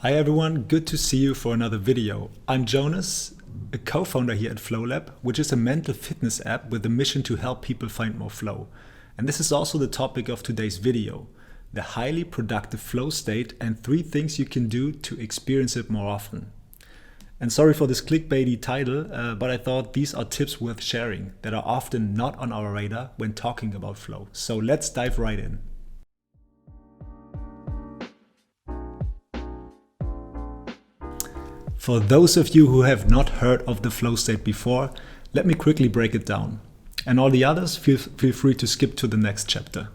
Hi everyone, good to see you for another video. I'm Jonas, a co-founder here at FlowLab, which is a mental fitness app with a mission to help people find more flow. And this is also the topic of today's video, the highly productive flow state and 3 things you can do to experience it more often. And sorry for this clickbaity title, but I thought these are tips worth sharing that are often not on our radar when talking about flow. So let's dive right in. For those of you who have not heard of the flow state before, let me quickly break it down. And all the others, feel free to skip to the next chapter.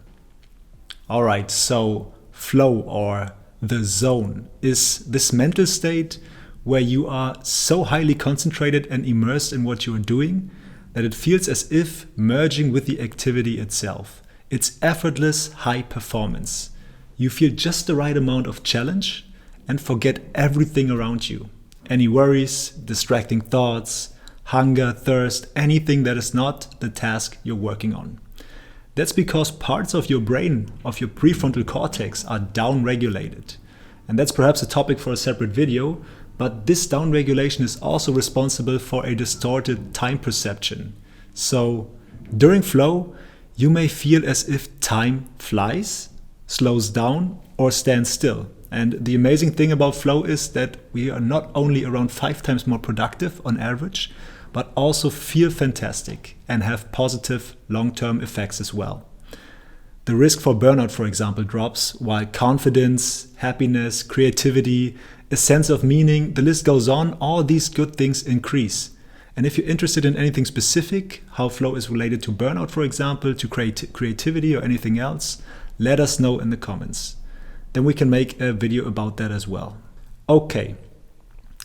Alright, so flow or the zone is this mental state where you are so highly concentrated and immersed in what you are doing that it feels as if merging with the activity itself. It's effortless high performance. You feel just the right amount of challenge and forget everything around you. Any worries, distracting thoughts, hunger, thirst, anything that is not the task you're working on. That's because parts of your brain, of your prefrontal cortex, are downregulated. And that's perhaps a topic for a separate video, but this downregulation is also responsible for a distorted time perception. So during flow, you may feel as if time flies, slows down, or stands still. And the amazing thing about flow is that we are not only around 5 times more productive on average, but also feel fantastic and have positive long-term effects as well. The risk for burnout, for example, drops, while confidence, happiness, creativity, a sense of meaning, the list goes on, all these good things increase. And if you're interested in anything specific, how flow is related to burnout, for example, to creativity or anything else, let us know in the comments. Then we can make a video about that as well. Okay,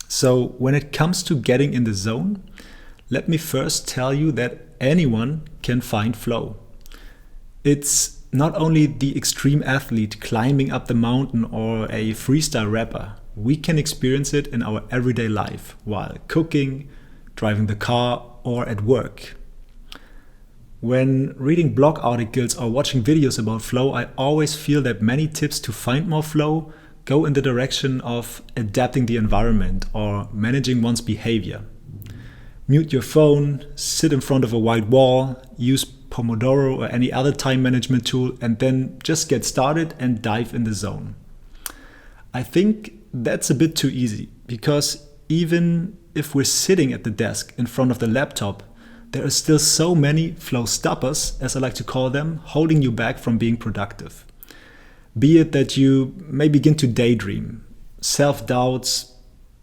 so when it comes to getting in the zone, let me first tell you that anyone can find flow. It's not only the extreme athlete climbing up the mountain or a freestyle rapper. We can experience it in our everyday life while cooking, driving the car, or at work. When reading blog articles or watching videos about flow, I always feel that many tips to find more flow go in the direction of adapting the environment or managing one's behavior. Mute your phone, sit in front of a white wall, use Pomodoro or any other time management tool, and then just get started and dive in the zone. I think that's a bit too easy, because even if we're sitting at the desk in front of the laptop, there are still so many flow stoppers, as I like to call them, holding you back from being productive. Be it that you may begin to daydream, self-doubts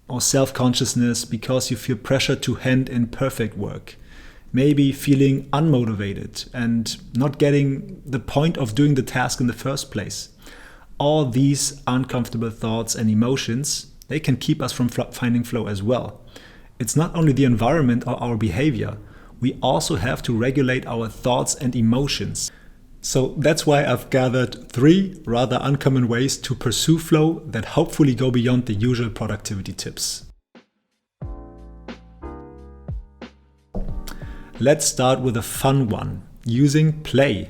or self-consciousness because you feel pressure to hand in perfect work, maybe feeling unmotivated and not getting the point of doing the task in the first place. All these uncomfortable thoughts and emotions, they can keep us from finding flow as well. It's not only the environment or our behavior, we also have to regulate our thoughts and emotions. So that's why I've gathered 3 rather uncommon ways to pursue flow that hopefully go beyond the usual productivity tips. Let's start with a fun one, using play.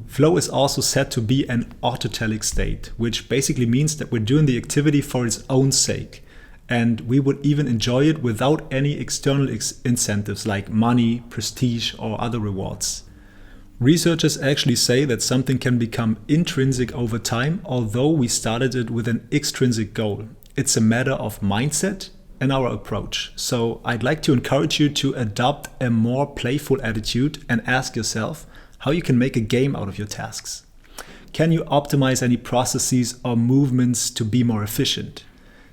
Flow is also said to be an autotelic state, which basically means that we're doing the activity for its own sake. And we would even enjoy it without any external incentives like money, prestige, or other rewards. Researchers actually say that something can become intrinsic over time, although we started it with an extrinsic goal. It's a matter of mindset and our approach. So I'd like to encourage you to adopt a more playful attitude and ask yourself how you can make a game out of your tasks. Can you optimize any processes or movements to be more efficient?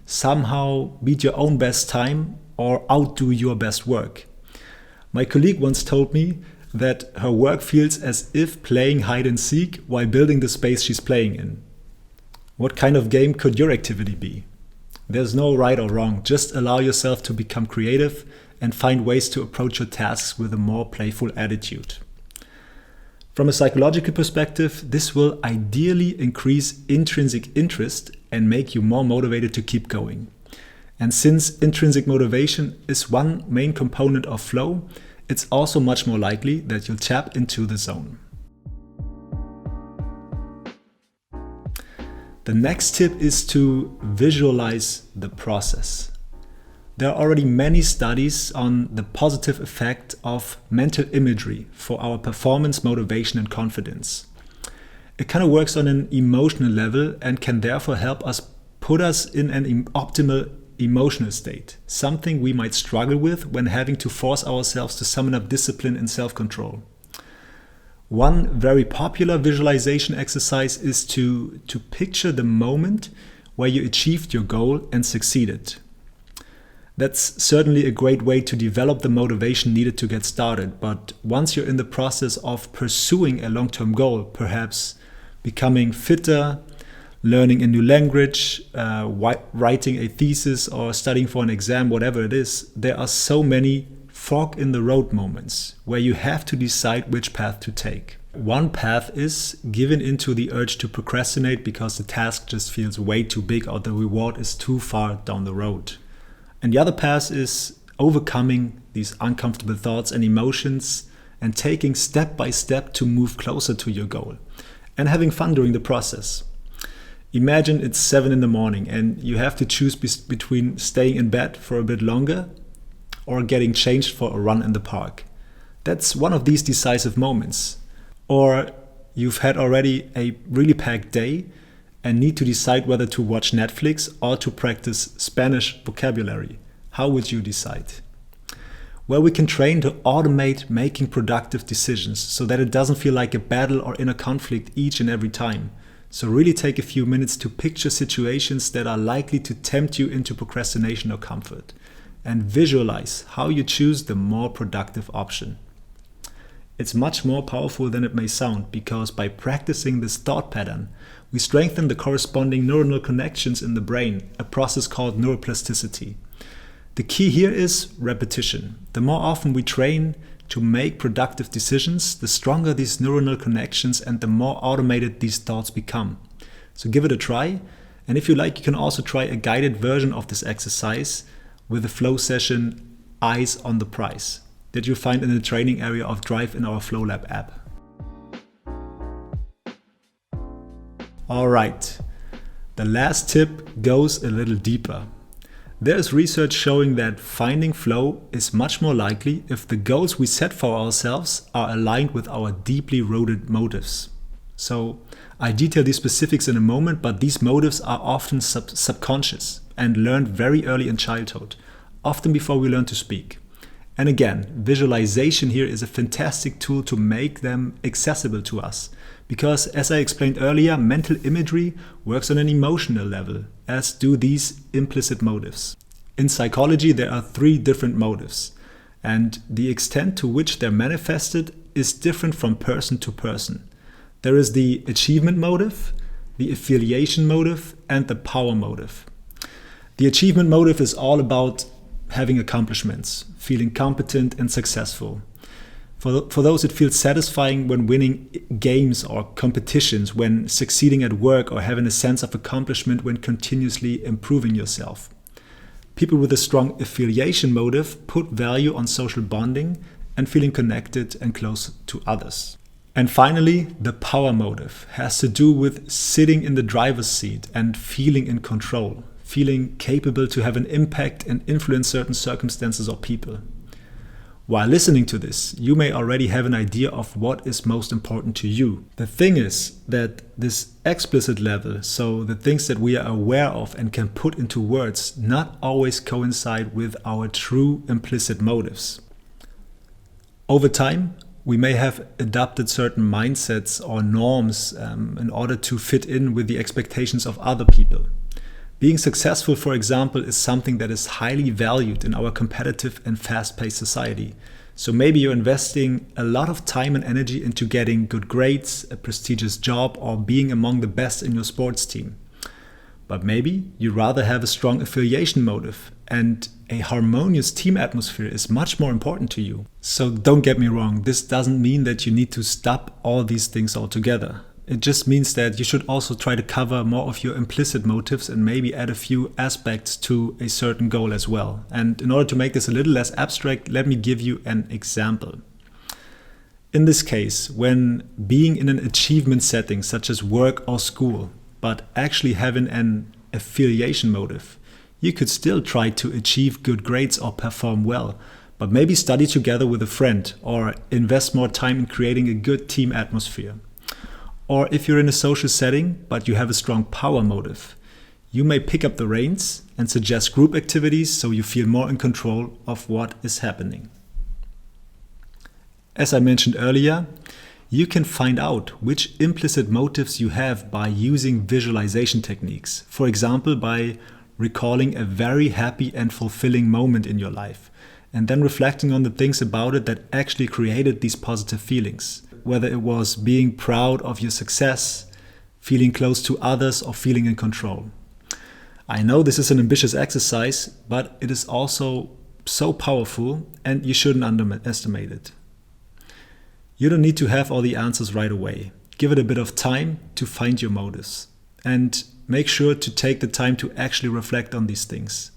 Somehow beat your own best time or outdo your best work. My colleague once told me that her work feels as if playing hide and seek while building the space she's playing in. What kind of game could your activity be? There's no right or wrong, just allow yourself to become creative and find ways to approach your tasks with a more playful attitude. From a psychological perspective, this will ideally increase intrinsic interest and make you more motivated to keep going. And since intrinsic motivation is one main component of flow, it's also much more likely that you'll tap into the zone. The next tip is to visualize the process. There are already many studies on the positive effect of mental imagery for our performance, motivation, and confidence. It kind of works on an emotional level and can therefore help us put us in an optimal emotional state, something we might struggle with when having to force ourselves to summon up discipline and self-control. One very popular visualization exercise is to picture the moment where you achieved your goal and succeeded. That's certainly a great way to develop the motivation needed to get started, but once you're in the process of pursuing a long-term goal, perhaps becoming fitter, learning a new language, writing a thesis, or studying for an exam, whatever it is, there are so many fork in the road moments where you have to decide which path to take. One path is giving into the urge to procrastinate because the task just feels way too big or the reward is too far down the road. And the other path is overcoming these uncomfortable thoughts and emotions and taking step by step to move closer to your goal and having fun during the process. Imagine it's 7 in the morning and you have to choose between staying in bed for a bit longer or getting changed for a run in the park. That's one of these decisive moments. Or you've had already a really packed day and need to decide whether to watch Netflix or to practice Spanish vocabulary. How would you decide? Well, we can train to automate making productive decisions so that it doesn't feel like a battle or inner conflict each and every time. So really take a few minutes to picture situations that are likely to tempt you into procrastination or comfort, and visualize how you choose the more productive option. It's much more powerful than it may sound, because by practicing this thought pattern, we strengthen the corresponding neuronal connections in the brain, a process called neuroplasticity. The key here is repetition. The more often we train to make productive decisions, the stronger these neuronal connections and the more automated these thoughts become. So give it a try, and if you like, you can also try a guided version of this exercise with the flow session Eyes on the Prize that you'll find in the training area of Drive in our Flow Lab app. Alright, the last tip goes a little deeper. There is research showing that finding flow is much more likely if the goals we set for ourselves are aligned with our deeply rooted motives. So I detail these specifics in a moment, but these motives are often subconscious and learned very early in childhood, often before we learn to speak. And again, visualization here is a fantastic tool to make them accessible to us. Because, as I explained earlier, mental imagery works on an emotional level, as do these implicit motives. In psychology, there are 3 different motives, and the extent to which they're manifested is different from person to person. There is the achievement motive, the affiliation motive, and the power motive. The achievement motive is all about having accomplishments, feeling competent and successful. For those, it feels satisfying when winning games or competitions, when succeeding at work, or having a sense of accomplishment when continuously improving yourself. People with a strong affiliation motive put value on social bonding and feeling connected and close to others. And finally, the power motive has to do with sitting in the driver's seat and feeling in control, feeling capable to have an impact and influence certain circumstances or people. While listening to this, you may already have an idea of what is most important to you. The thing is that this explicit level, so the things that we are aware of and can put into words, not always coincide with our true implicit motives. Over time, we may have adopted certain mindsets or norms in order to fit in with the expectations of other people. Being successful, for example, is something that is highly valued in our competitive and fast-paced society. So maybe you're investing a lot of time and energy into getting good grades, a prestigious job, or being among the best in your sports team. But maybe you rather have a strong affiliation motive, and a harmonious team atmosphere is much more important to you. So don't get me wrong, this doesn't mean that you need to stop all these things altogether. It just means that you should also try to cover more of your implicit motives and maybe add a few aspects to a certain goal as well. And in order to make this a little less abstract, let me give you an example. In this case, when being in an achievement setting such as work or school, but actually having an affiliation motive. You could still try to achieve good grades or perform well, but maybe study together with a friend or invest more time in creating a good team atmosphere. Or if you're in a social setting, but you have a strong power motive, you may pick up the reins and suggest group activities so you feel more in control of what is happening. As I mentioned earlier, you can find out which implicit motives you have by using visualization techniques. For example, by recalling a very happy and fulfilling moment in your life, and then reflecting on the things about it that actually created these positive feelings. Whether it was being proud of your success, feeling close to others, or feeling in control. I know this is an ambitious exercise, but it is also so powerful and you shouldn't underestimate it. You don't need to have all the answers right away. Give it a bit of time to find your motives. And make sure to take the time to actually reflect on these things.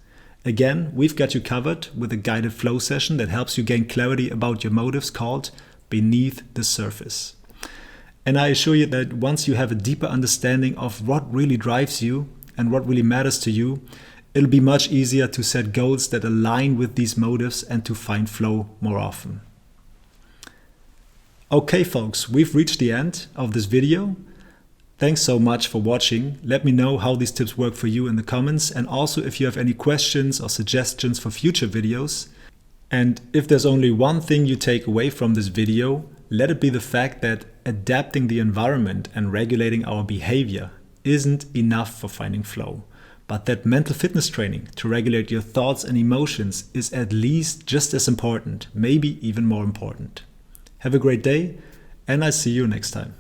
Again, we've got you covered with a guided flow session that helps you gain clarity about your motives called Beneath the Surface. And I assure you that once you have a deeper understanding of what really drives you and what really matters to you, it'll be much easier to set goals that align with these motives and to find flow more often. Okay folks, we've reached the end of this video. Thanks so much for watching. Let me know how these tips work for you in the comments, and also if you have any questions or suggestions for future videos. And if there's only one thing you take away from this video, let it be the fact that adapting the environment and regulating our behavior isn't enough for finding flow, but that mental fitness training to regulate your thoughts and emotions is at least just as important, maybe even more important. Have a great day, and I'll see you next time.